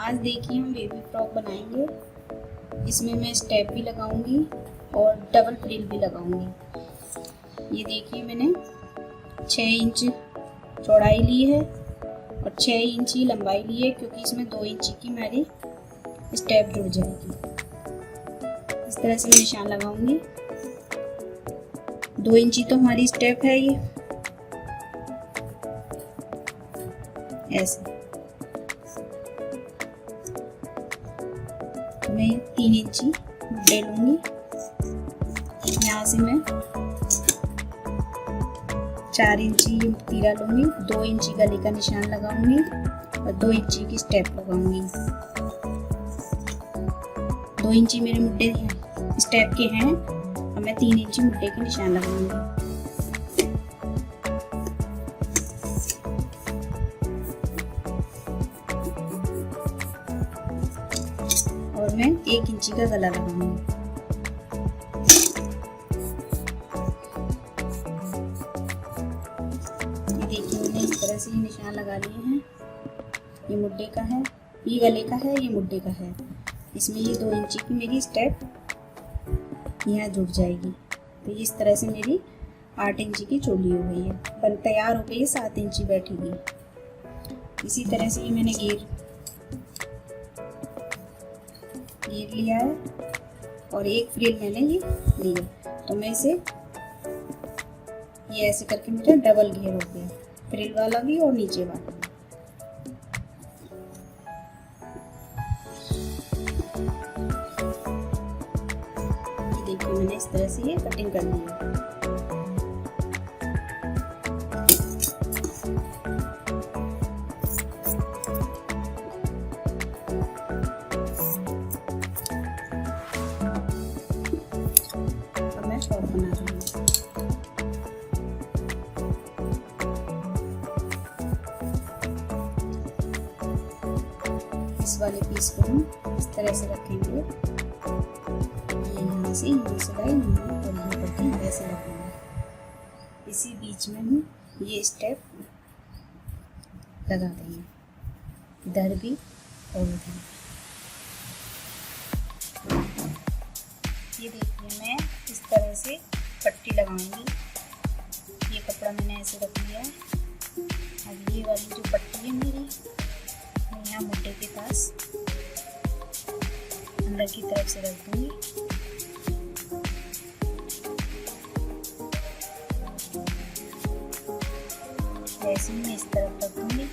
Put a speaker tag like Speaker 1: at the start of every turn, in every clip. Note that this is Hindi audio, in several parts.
Speaker 1: आज देखिए हम बेबी फ्रॉक बनाएंगे। इसमें मैं स्टेप भी लगाऊंगी और डबल फ्रिल भी लगाऊंगी। ये देखिए मैंने 6 इंच चौड़ाई ली है और 6 इंच ही लंबाई ली है, क्योंकि इसमें 2 इंच की मेरी स्टेप जुड़ जाएगी। इस तरह से मैं निशान लगाऊंगी। 2 इंची तो हमारी स्टेप है ये, ऐसे। मैं 3 इंची मुड्डे लूंगी। यहाँ से मैं 4 इंची तीरा लूंगी, 2 इंची गले का निशान लगाऊंगी और 2 इंची की स्टेप लगाऊंगी। 2 इंची मेरे मुड्डे स्टेप के हैं और मैं 3 इंची मुड्डे के निशान लगाऊंगी। और मैं 1 इंची का गला लगाऊंगी। ये देखिए मैंने इस तरह से ये निशान लगा लिए हैं। ये मुड्डे का है, ये गले का है, ये मुड्डे का है। इसमें ये 2 इंची की मेरी स्टेप यहाँ जुड़ जाएगी। तो इस तरह से मेरी 8 इंची की चोली हो गई है, बन तैयार हो गई है। 7 इंची बैठेगी। इसी तरह से ये मैंने घेर लिया है और एक फ्रिल मैंने ये लिया। तो मैं इसे ये ऐसे करके मेरा डबल घेर हो गया, फ्रिल वाला भी और नीचे वाला भी। ये देखिए मैंने इस तरह से ये कटिंग कर ली है। फ्रॉक बना रही हूँ। इस वाले पीस को हम इस तरह से रखेंगे। ये यहाँ से सिलाई और ये करके ऐसे रखेंगे। इसी बीच में हम ये स्टेप लगा देंगे, इधर भी और उधर। ये देखिए मैं इस तरह से पट्टी लगाऊंगी। ये कपड़ा मैंने ऐसे रख लिया है। अब ये वाली जो पट्टी है मेरी, मैं यहाँ मुड्डे के पास अंदर की तरफ से रख दूंगी। ऐसे ही मैं इस तरफ रख दूंगी।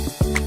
Speaker 1: है।